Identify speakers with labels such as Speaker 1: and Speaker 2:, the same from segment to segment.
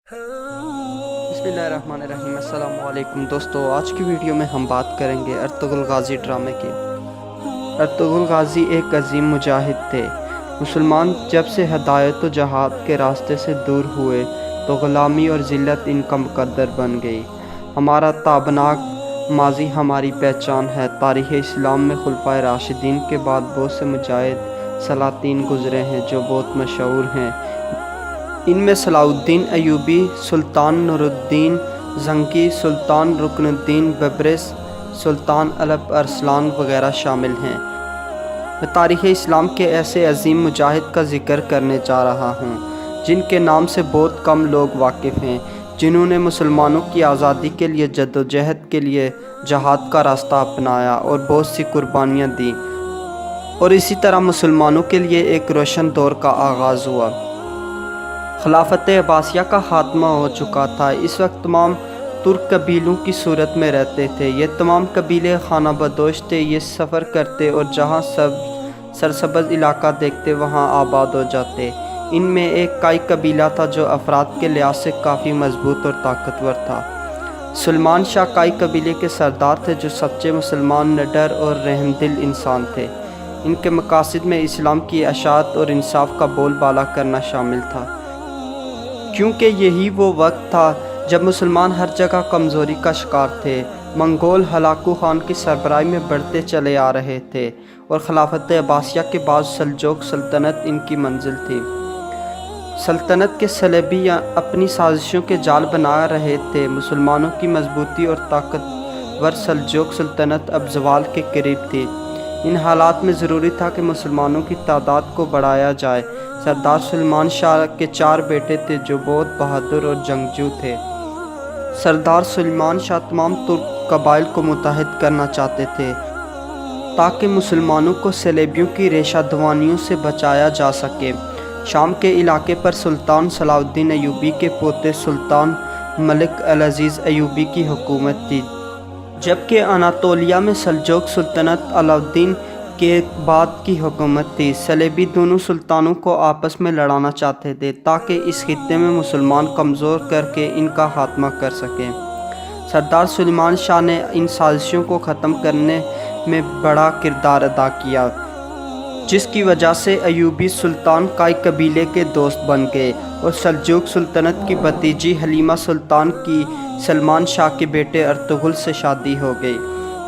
Speaker 1: बिस्मिल्लाहिर्रहमानिर्रहीम। अस्सलाम वालेकुम दोस्तों, आज की वीडियो में हम बात करेंगे अर्तुगरुल गाजी ड्रामे की। अर्तुगरुल गाजी एक अजीम मुजाहिद थे। मुसलमान जब से हदायत व जहाद के रास्ते से दूर हुए तो ग़ुलामी और ज़िल्लत इनका मुक़द्दर बन गई। हमारा ताबनाक माजी हमारी पहचान है। तारीख़ इस्लाम में खुलफ़ाए राशिदीन के बाद बहुत से मुजाहिद सलातीन गुज़रे हैं जो बहुत मशहूर हैं। इनमें सलाहुद्दीन अयूबी, सुल्तान नूरुद्दीन ज़ंगी, सुल्तान रुकनुद्दीन बबरिस, सुल्तान अलप अरसलान वगैरह शामिल हैं। मैं तारीख़ इस्लाम के ऐसे अजीम मुजाहिद का ज़िक्र करने जा रहा हूँ जिनके नाम से बहुत कम लोग वाकिफ़ हैं, जिन्होंने मुसलमानों की आज़ादी के लिए जद्दोजहद के लिए जहाद का रास्ता अपनाया और बहुत सी कुर्बानियाँ दी, और इसी तरह मुसलमानों के लिए एक रोशन दौर का आगाज़ हुआ। खिलाफत अब्बासिया का खात्मा हो चुका था। इस वक्त तमाम तुर्क कबीलों की सूरत में रहते थे। ये तमाम कबीले खाना बदोश थे। ये सफ़र करते और जहाँ सब सरसब्ज़ इलाका देखते वहाँ आबाद हो जाते। इनमें एक काई कबीला था जो अफराद के लिहाज से काफ़ी मजबूत और ताकतवर था। सुलेमान शाह काई कबीले के सरदार थे जो सच्चे मुसलमान, निडर और रहमदिल इंसान थे। इनके मकासद में इस्लाम की अशात और इंसाफ का बोलबाला करना शामिल था, क्योंकि यही वो वक्त था जब मुसलमान हर जगह कमज़ोरी का शिकार थे। मंगोल हलाकू खान की सरबराही में बढ़ते चले आ रहे थे और खिलाफत अब्बासिया के बाद सल्जोक सल्तनत इनकी मंजिल थी। सल्तनत के सलेबी अपनी साजिशों के जाल बना रहे थे। मुसलमानों की मजबूती और ताकतवर सल्जोक सल्तनत अब ज़वाल के करीब थी। इन हालात में ज़रूरी था कि मुसलमानों की तादाद को बढ़ाया जाए। सरदार सुलेमान शाह के 4 बेटे थे जो बहुत बहादुर और जंगजू थे। सरदार सुलेमान शाह तमाम तुर्क कबाइल को मुत्तहिद करना चाहते थे ताकि मुसलमानों को सलेबियों की रेशा दवानियों से बचाया जा सके। शाम के इलाके पर सुल्तान सलाहुद्दीन अयूबी के पोते सुल्तान मलिक अल-अज़ीज़ अयूबी की हुकूमत थी, जबकि अनातोलिया में सल्जोक सुल्तनत अलाउद्दीन के बाद की हुकूमत थी। सलेबी दोनों सुल्तानों को आपस में लड़ाना चाहते थे ताकि इस खित्ते में मुसलमान कमज़ोर करके इनका खात्मा कर सकें। सरदार सुलेमान शाह ने इन साजिशों को ख़त्म करने में बड़ा किरदार अदा किया, जिसकी वजह से अयूबी सुल्तान काई कबीले के दोस्त बन गए और सल्जूक सुल्तनत की भतीजी हलीमा सुल्तान की सलमान शाह के बेटे अर्तुगरुल से शादी हो गई।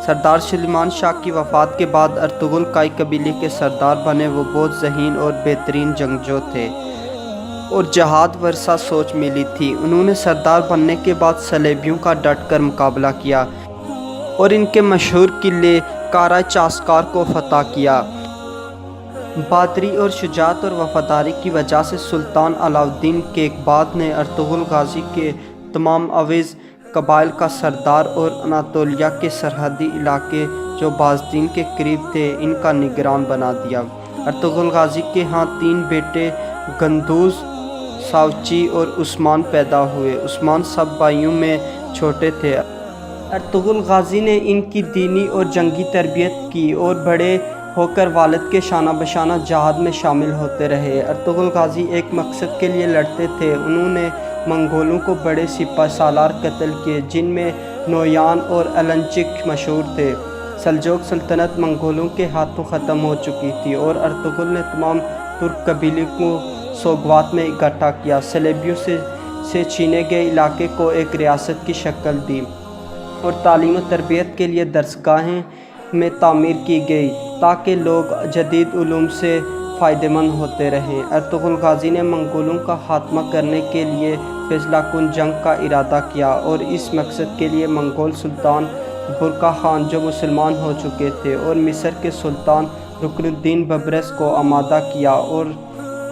Speaker 1: सरदार सुलेमान शाह की वफ़ात के बाद अर्तुगरुल काई कबीले के सरदार बने। वो बहुत ज़हीन और बेहतरीन जंगजू थे और जहाद वर्सा सोच मिली थी। उन्होंने सरदार बनने के बाद सलेबियों का डट कर मुकाबला किया और इनके मशहूर किले कारा चास्कार को फतह किया। बहादुरी और शुजाअत और वफादारी की वजह से सुल्तान अलाउद्दीन केकबाद ने अर्तुगरुल गाजी के तमाम अवीज़ कबाइल का सरदार और अनातोलिया के सरहदी इलाके जो बाज़दीन के करीब थे इनका निगरान बना दिया। अर्तुगरुल गाजी के यहाँ 3 बेटे गंदूज, सावची और उस्मान पैदा हुए। उस्मान सब भाइयों में छोटे थे। अर्तुगरुल गाजी ने इनकी दीनी और जंगी तरबियत की और बड़े होकर वालिद के शाना बशाना जहाद में शामिल होते रहे। अर्तुगरुल गाजी एक मकसद के लिए लड़ते थे। उन्होंने मंगोलों को बड़े सिपह सालार कत्ल किए, जिनमें नोयान और अलंचिक मशहूर थे। सल्जोक सल्तनत मंगोलों के हाथों ख़त्म हो चुकी थी और अर्तुगरुल ने तमाम तुर्क कबीले को सोगवात में इकट्ठा किया। सलेबियों से छीने गए इलाके को एक रियासत की शक्ल दी और तालीम व तरबियत के लिए दरसगाहें में तामीर की गई ताकि लोग जदीद उलूम से फ़ायदेमंद होते रहें। अर्तुगरुल गाजी ने मंगोलों का खात्मा करने के लिए फैसला कुन जंग का इरादा किया और इस मकसद के लिए मंगोल सुल्तान बुरका खान जो मुसलमान हो चुके थे और मिस्र के सुल्तान रुकनुद्दीन बबरिस को आमादा किया और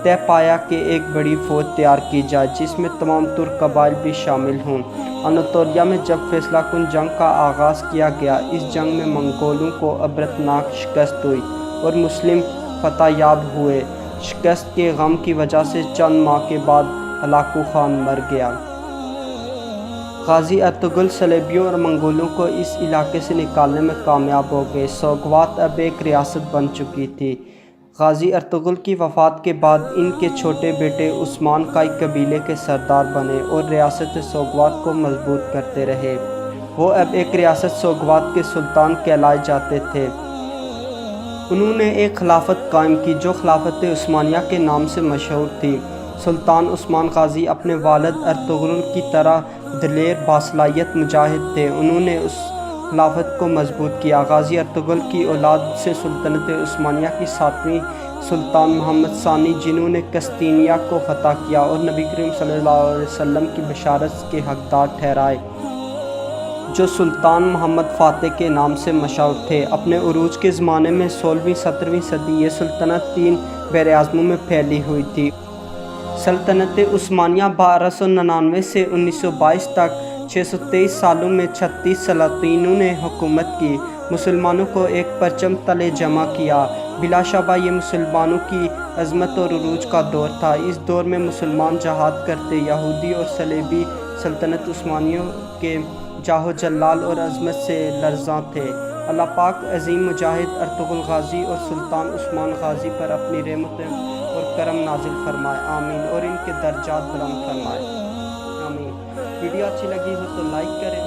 Speaker 1: तय पाया कि एक बड़ी फ़ौज तैयार की जाए जिसमें तमाम तुर्क कबाइल भी शामिल हों। अनातोलिया में जब फैसला कुन जंग का आगाज़ किया गया, इस जंग में मंगोलों को अबरतनाक शिकस्त हुई और मुस्लिम फतह याब हुए। शिकस्त के गम की वजह से चंद माह के बाद हलाकू खान मर गया। गाजी अर्तुगरुल सलेबियों और मंगोलों को इस इलाके से निकालने में कामयाब हो गए। सोगवात अब एक रियासत बन चुकी थी। गाजी अर्तुगरुल की वफ़ात के बाद इनके छोटे बेटे उस्मान काई कबीले के सरदार बने और रियासत सोगवात को मजबूत करते रहे। वो अब एक रियासत सोगवात के सुल्तान कहलाए जाते थे। उन्होंने एक खिलाफत कायम की जो खिलाफत उस्मानिया के नाम से मशहूर थी। सुल्तान उस्मान गाजी अपने वालिद अर्तुगरुल की तरह दिलेर बासलाहियत मुजाहिद थे। उन्होंने उस खिलाफत को मजबूत किया। गाजी अर्तुगरुल की औलाद से सुल्तानत उस्मानिया की 7वीं सुल्तान मोहम्मद सानी, जिन्होंने कस्तिनिया को फतह किया और नबी करीम सल्लल्लाहु अलैहि वसल्लम की बशारत के हकदार ठहराए, जो सुल्तान मोहम्मद फ़ातिह के नाम से मशहूर थे। अपने उरूज के ज़माने में 16वीं-17वीं सदी ये सल्तनत 3 बर-ए-आज़मों में फैली हुई थी। सल्तनत उस्मानिया 1299 से 1922 तक 623 सालों में 36 सलातीनों ने हुकूमत की, मुसलमानों को एक परचम तले जमा किया। बिलाशबा ये मुसलमानों की अज़मत और उरूज का दौर था। इस दौर में मुसलमान जहाद करते, यहूदी और सलेबी सल्तनत उस्मानियों के जाहो जलाल और अज़मत से लरज़ां थे। अल्लाह पाक अज़ीम मुजाहिद अर्तुगरुल गाजी और सुल्तान उस्मान गाजी पर अपनी रहमत और करम नाजिल फरमाए, आमीन, और इनके दर्जात बुलंद फरमाए, आमीन। वीडियो अच्छी लगी हो तो लाइक करें।